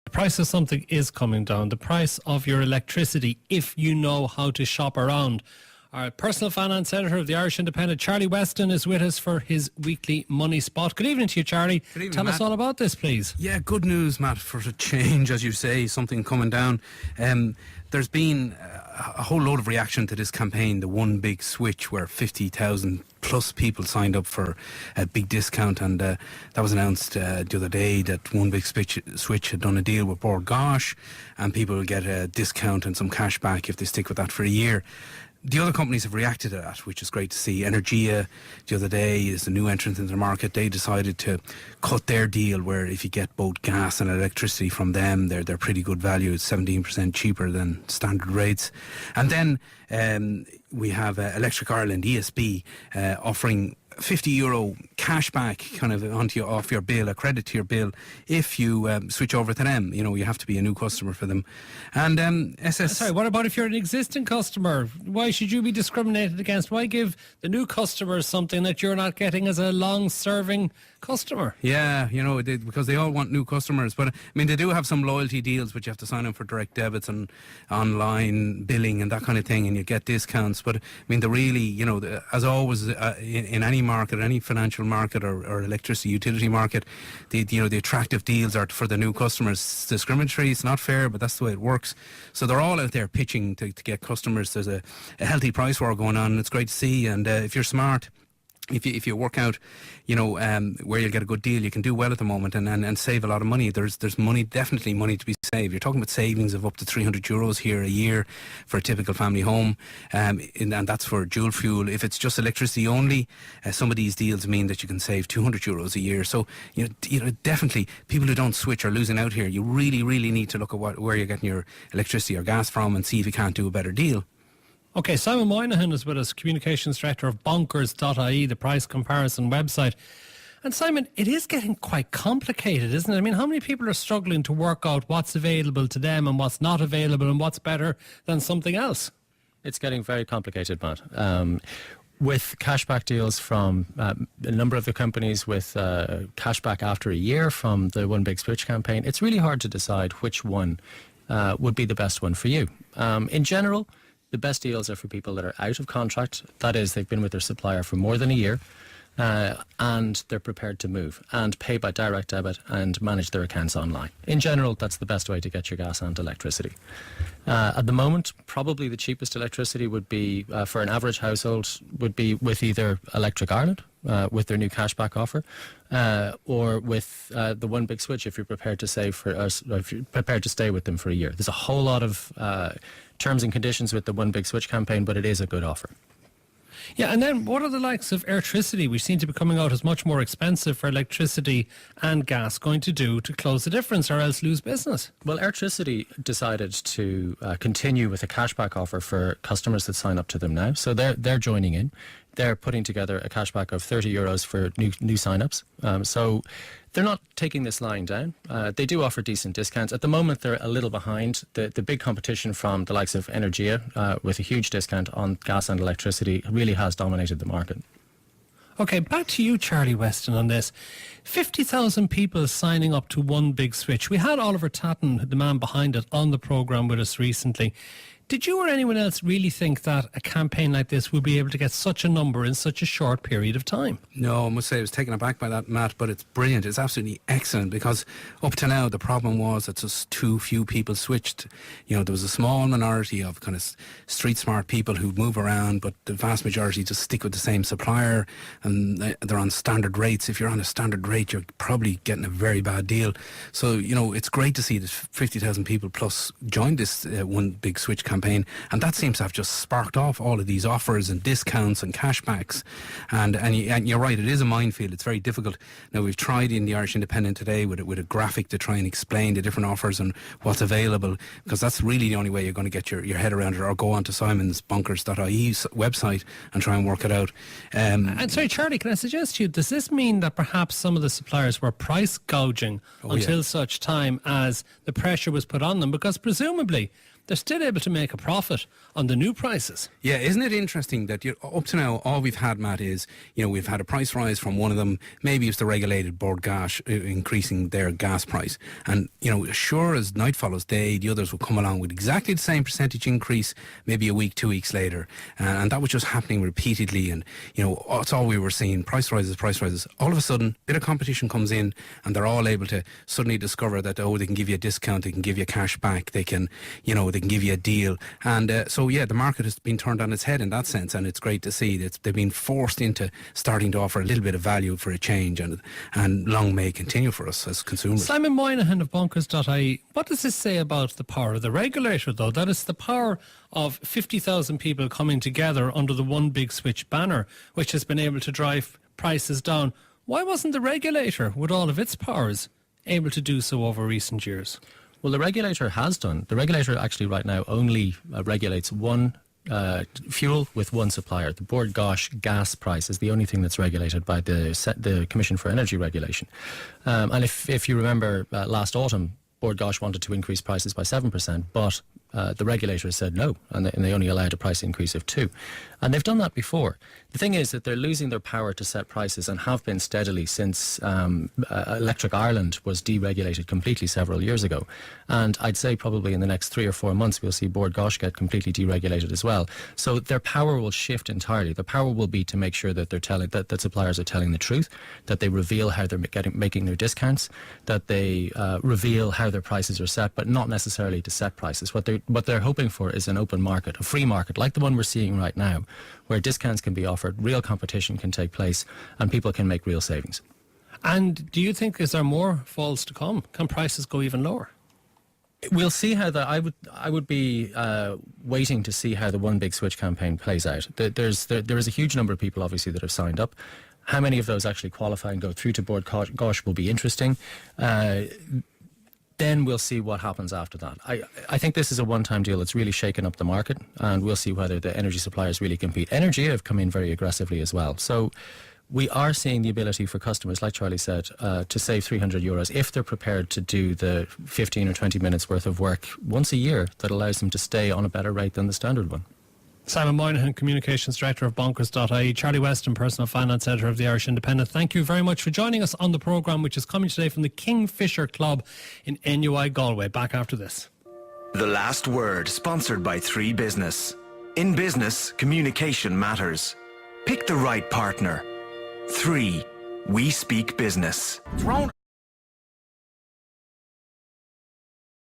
The price of something is coming down. The price of your electricity, if you know how to shop around. Our personal finance editor of the Irish Independent, Charlie Weston, is with us for his weekly money spot. Good evening to you, Charlie. Good evening, Tell Matt. us all about this, please. Yeah, good news, Matt, for a change, as you say, something coming down. There's been a whole load of reaction to this campaign, the One Big Switch, where 50,000 plus people signed up for a big discount, and that was announced the other day that One Big Switch had done a deal with Bord Gáis, and people will get a discount and some cash back if they stick with that for a year. The other companies have reacted to that, which is great to see. Energia, the other day, is a new entrant into the market. They decided to cut their deal, where if you get both gas and electricity from them, they're pretty good value. It's 17% cheaper than standard rates. And then we have Electric Ireland, ESB, offering €50 cash back kind of off your bill, a credit to your bill, if you switch over to them. You know, you have to be a new customer for them. And Sorry, what about if you're an existing customer? Why should you be discriminated against? Why give the new customers something that you're not getting as a long-serving customer? Yeah, you know, because they all want new customers. But, I mean, they do have some loyalty deals, which you have to sign up for direct debits and online billing and that kind of thing, and you get discounts. But, I mean, the really, you know, as always, in any market, any financial market or electricity utility market, the attractive deals are for the new customers. It's discriminatory, it's not fair, but that's the way it works. So they're all out there pitching to get customers. There's a healthy price war going on, and it's great to see. And if you're smart, if you work out, you know, where you'll get a good deal, you can do well at the moment and save a lot of money. There's money, definitely money to be saved. You're talking about savings of up to €300 here a year for a typical family home, and that's for dual fuel. If it's just electricity only, some of these deals mean that you can save €200 a year. So you know, definitely people who don't switch are losing out here. You really, really need to look at where you're getting your electricity or gas from and see if you can't do a better deal. Okay, Simon Moynihan is with us, Communications Director of Bonkers.ie, the price comparison website. And Simon, it is getting quite complicated, isn't it? I mean, how many people are struggling to work out what's available to them and what's not available and what's better than something else? It's getting very complicated, Matt. With cashback deals from a number of the companies with cashback after a year from the One Big Switch campaign, it's really hard to decide which one would be the best one for you. In general, the best deals are for people that are out of contract. That is, they've been with their supplier for more than a year, and they're prepared to move and pay by direct debit and manage their accounts online. In general, that's the best way to get your gas and electricity. At the moment, probably the cheapest electricity would be, for an average household, would be with either Electric Ireland, with their new cashback offer, or with the One Big Switch, if you're prepared to save for us, if you're prepared to stay with them for a year. There's a whole lot of terms and conditions with the One Big Switch campaign, but it is a good offer. Yeah, and then what are the likes of electricity, which seem to be coming out as much more expensive for electricity and gas, going to do to close the difference or else lose business? Well, electricity decided to continue with a cashback offer for customers that sign up to them now. So they're joining in. They're putting together a cashback of €30 for new sign-ups. So they're not taking this lying down. They do offer decent discounts. At the moment, they're a little behind. The big competition from the likes of Energia, with a huge discount on gas and electricity, really has dominated the market. Okay, back to you, Charlie Weston, on this. 50,000 people signing up to One Big Switch. We had Oliver Tatton, the man behind it, on the programme with us recently. Did you or anyone else really think that a campaign like this would be able to get such a number in such a short period of time? No, I must say I was taken aback by that, Matt, but it's brilliant. It's absolutely excellent, because up to now the problem was that just too few people switched. You know, there was a small minority of kind of street smart people who move around, but the vast majority just stick with the same supplier, and they're on standard rates. If you're on a standard rate, you're probably getting a very bad deal. So, you know, it's great to see that 50,000 people plus joined this One Big Switch campaign, and that seems to have just sparked off all of these offers and discounts and cashbacks. And you're right, it is a minefield. It's very difficult. Now, we've tried in the Irish Independent today with a graphic to try and explain the different offers and what's available, because that's really the only way you're going to get your head around it, or go on to Simon's Bonkers.ie website and try and work it out. And sorry, Charlie, can I suggest to you, does this mean that perhaps some of the suppliers were price gouging until such time as the pressure was put on them? Because presumably they're still able to make a profit on the new prices. Yeah, isn't it interesting that up to now, all we've had, Matt, is, we've had a price rise from one of them. Maybe it's the regulated Bord Gáis increasing their gas price. And, sure as night follows day, the others will come along with exactly the same percentage increase, maybe a week, 2 weeks later. And that was just happening repeatedly. And, that's all we were seeing, price rises. All of a sudden, a bit of competition comes in and they're all able to suddenly discover that, they can give you a discount, they can give you cash back, they can give you a deal. And the market has been turned on its head in that sense, and it's great to see that they've been forced into starting to offer a little bit of value for a change, and long may it continue for us as consumers. Simon Moynihan of Bonkers.ie, what does this say about the power of the regulator, though? That is the power of 50,000 people coming together under the One Big Switch banner, which has been able to drive prices down. Why wasn't the regulator, with all of its powers, able to do so over recent years? Well, the regulator has done. The regulator actually right now only regulates one fuel with one supplier. The Bord Gáis gas price is the only thing that's regulated by the Commission for Energy Regulation. And if you remember last autumn, Bord Gáis wanted to increase prices by 7%, but the regulator said no, and they only allowed a price increase of 2%. And they've done that before. The thing is that they're losing their power to set prices, and have been steadily since Electric Ireland was deregulated completely several years ago. And I'd say probably in the next 3 or 4 months we'll see Bord Gáis get completely deregulated as well. So their power will shift entirely. The power will be to make sure that that suppliers are telling the truth, that they reveal how they're making their discounts, that they reveal how their prices are set, but not necessarily to set prices. What they're hoping for is an open market, a free market, like the one we're seeing right now, where discounts can be offered, real competition can take place, and people can make real savings. And do you think, is there more falls to come? Can prices go even lower? We'll see how I would be waiting to see how the One Big Switch campaign plays out. There is a huge number of people, obviously, that have signed up. How many of those actually qualify and go through to Bord Gáis will be interesting. Then we'll see what happens after that. I think this is a one-time deal that's really shaken up the market, and we'll see whether the energy suppliers really compete. Energy have come in very aggressively as well. So we are seeing the ability for customers, like Charlie said, to save €300 if they're prepared to do the 15 or 20 minutes worth of work once a year that allows them to stay on a better rate than the standard one. Simon Moynihan, Communications Director of Bonkers.ie, Charlie Weston, Personal Finance Editor of the Irish Independent. Thank you very much for joining us on the programme, which is coming today from the Kingfisher Club in NUI Galway. Back after this. The Last Word, sponsored by 3 Business. In business, communication matters. Pick the right partner. 3. We speak business. Thrown